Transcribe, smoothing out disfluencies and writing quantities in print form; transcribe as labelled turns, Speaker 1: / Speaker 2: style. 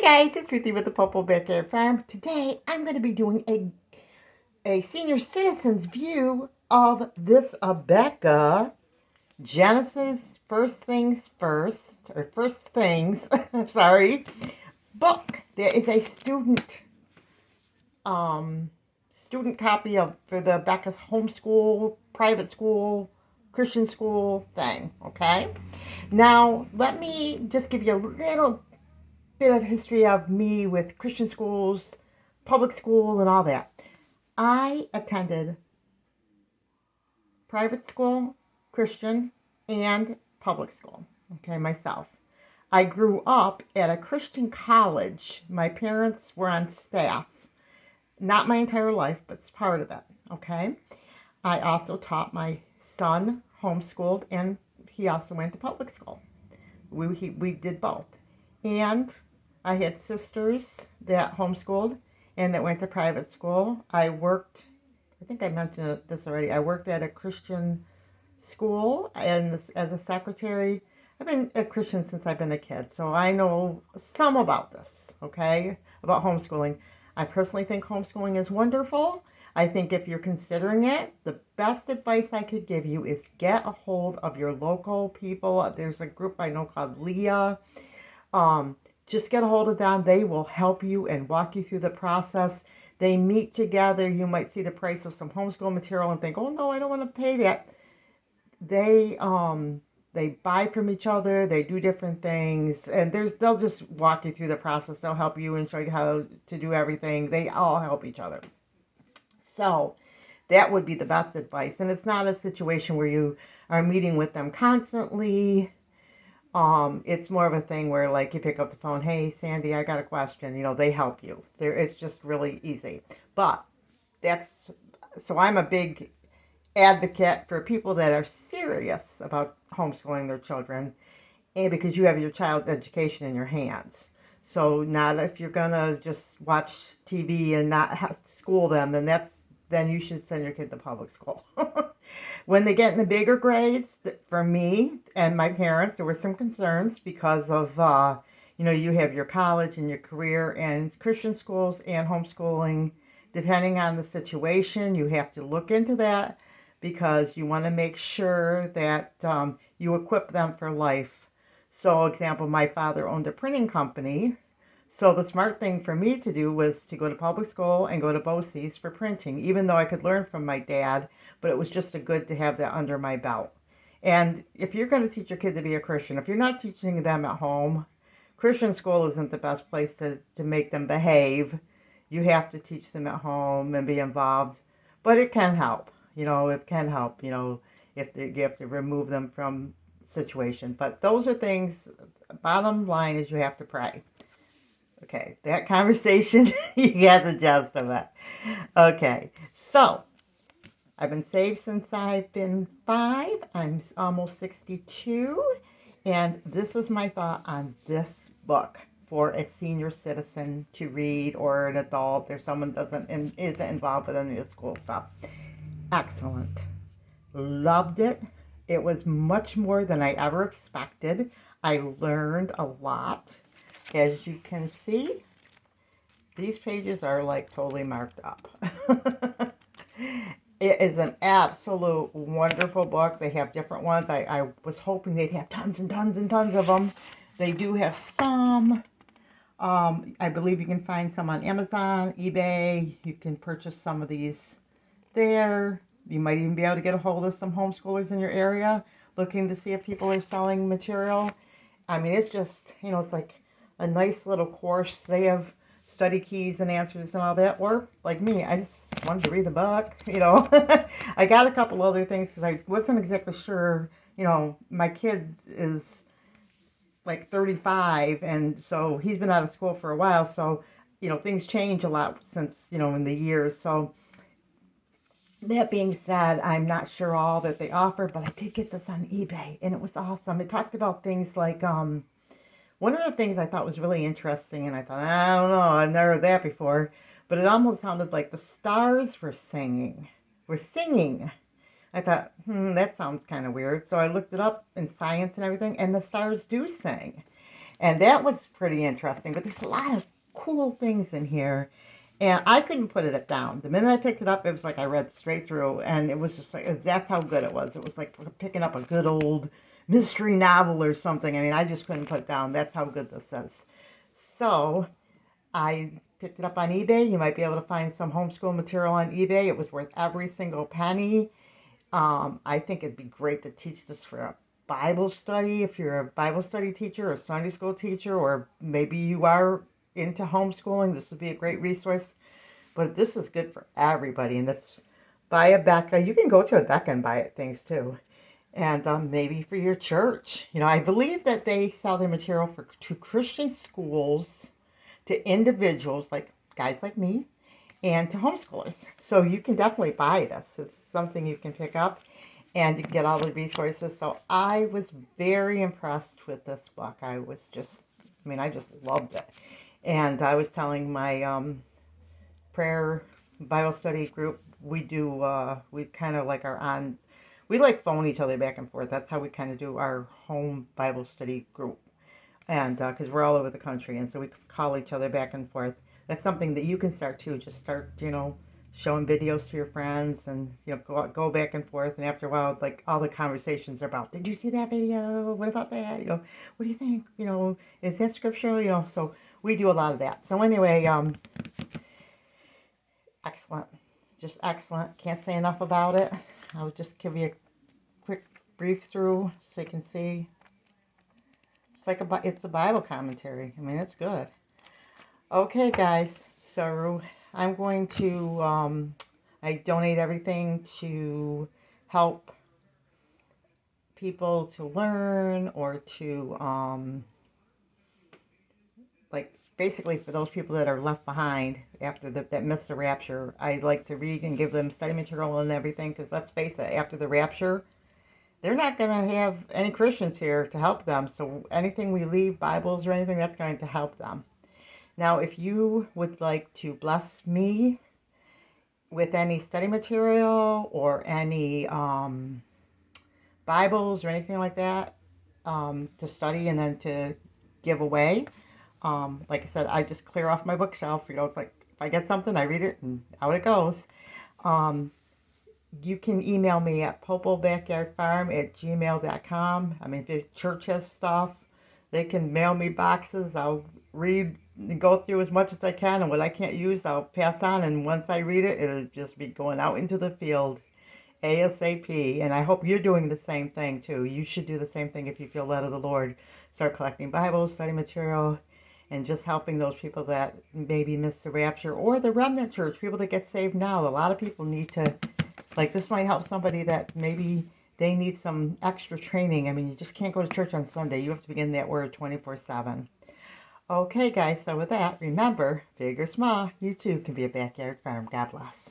Speaker 1: guys, it's Ruthie with the Popo Backyard Farm. Today I'm going to be doing a senior citizen's view of this Abeka Genesis First Things First, or First Things, I'm sorry, book. There is a student copy of for the Abeka's homeschool, private school, Christian school thing, okay? Now, let me just give you a little bit of history of me with Christian schools, public school, and all that. I attended private school, Christian, and public school, okay, myself. I grew up at a Christian college. My parents were on staff. Not my entire life, but it's part of it, okay? I also taught my son homeschooled, and he also went to public school. We did both. And I had sisters that homeschooled and that went to private school. I think I mentioned this already. I worked at a Christian school and as a secretary. I've been a Christian since I've been a kid, so I know some about this, okay, about homeschooling. I personally think homeschooling is wonderful. I think if you're considering it, the best advice I could give you is get a hold of your local people. There's a group I know called Leah. Just get a hold of them. They will help you and walk you through the process. They meet together. You might see the price of some homeschool material and think, oh no, I don't want to pay that. They buy from each other. They do different things, and they'll just walk you through the process. They'll help you and show you how to do everything. They all help each other. So that would be the best advice. And it's not a situation where you are meeting with them constantly. It's more of a thing where, like, you pick up the phone, hey, Sandy, I got a question. They help you. It's just really easy. But so I'm a big advocate for people that are serious about homeschooling their children, and because you have your child's education in your hands. So not if you're gonna just watch TV and not school them, then you should send your kid to public school. When they get in the bigger grades, for me and my parents, there were some concerns because of, you have your college and your career, and Christian schools and homeschooling, depending on the situation, you have to look into that because you want to make sure that you equip them for life. So, example, my father owned a printing company. So the smart thing for me to do was to go to public school and go to BOCES for printing, even though I could learn from my dad, but it was just a good to have that under my belt. And if you're going to teach your kid to be a Christian, if you're not teaching them at home, Christian school isn't the best place to make them behave. You have to teach them at home and be involved. But it can help. It can help, if you have to remove them from situation. But those are things, bottom line is you have to pray. Okay, that conversation, you got the gist of it. Okay, so I've been saved since I've been 5. I'm almost 62, and this is my thought on this book for a senior citizen to read, or an adult, or someone isn't involved with any of the school stuff. Excellent. Loved it. It was much more than I ever expected. I learned a lot. As you can see, these pages are like totally marked up. It is an absolute wonderful book. They have different ones. I was hoping they'd have tons and tons and tons of them. They do have some. I believe you can find some on Amazon, eBay. You can purchase some of these there. You might even be able to get a hold of some homeschoolers in your area looking to see if people are selling material. I mean, it's just, it's like a nice little course. They have study keys and answers and all that. Or, like me, I just wanted to read the book, I got a couple other things because I wasn't exactly sure. My kid is like 35, and so he's been out of school for a while. So, things change a lot since, in the years. So, that being said, I'm not sure all that they offer, but I did get this on eBay, and it was awesome. It talked about things like, one of the things I thought was really interesting, and I thought, I don't know, I've never heard that before, but it almost sounded like the stars were singing. I thought, that sounds kind of weird. So I looked it up in science and everything, and the stars do sing. And that was pretty interesting. But there's a lot of cool things in here. And I couldn't put it down. The minute I picked it up, it was like I read straight through. And it was just like, that's how good it was. It was like picking up a good old mystery novel or something. I mean, I just couldn't put it down. That's how good this is. So I picked it up on eBay. You might be able to find some homeschool material on eBay. It was worth every single penny. I think it'd be great to teach this for a Bible study if you're a Bible study teacher or Sunday school teacher, or maybe you are into homeschooling. This would be a great resource. But this is good for everybody, and it's by a Becca. You can go to a Becca and buy it things too, and maybe for your church. You know, I believe that they sell their material to Christian schools, to individuals like guys like me, and to homeschoolers. So you can definitely buy this. It's something you can pick up and you can get all the resources. So I was very impressed with this book. I just loved it. And I was telling my prayer Bible study group, we kind of like we like phone each other back and forth. That's how we kind of do our home Bible study group. And because we're all over the country, and so we call each other back and forth. That's something that you can start too. Just start, showing videos to your friends, and go back and forth. And after a while, like all the conversations are about, did you see that video? What about that? What do you think? Is that scriptural? So we do a lot of that. So anyway, excellent, just excellent. Can't say enough about it. I'll just give you a quick brief through so you can see. It's a Bible commentary. I mean, it's good. Okay, guys. So I'm going to I donate everything to help people to learn, or to like basically for those people that are left behind after that missed the rapture. I like to read and give them study material and everything, because let's face it, after the rapture, they're not going to have any Christians here to help them. So anything we leave, Bibles or anything, that's going to help them. Now, if you would like to bless me with any study material or any Bibles or anything like that to study and then to give away, like I said, I just clear off my bookshelf. It's like if I get something, I read it and out it goes. You can email me at popobackyardfarm@gmail.com. I mean, if your church has stuff, they can mail me boxes. I'll read and go through as much as I can, and what I can't use, I'll pass on. And once I read it, it'll just be going out into the field ASAP. And I hope you're doing the same thing too. You should do the same thing if you feel led of the Lord. Start collecting Bibles, study material, and just helping those people that maybe missed the rapture, or the remnant church, people that get saved now. A lot of people need to. Like, this might help somebody that maybe they need some extra training. I mean, you just can't go to church on Sunday. You have to begin that word 24/7. Okay, guys, so with that, remember, big or small, you too can be a backyard farm. God bless.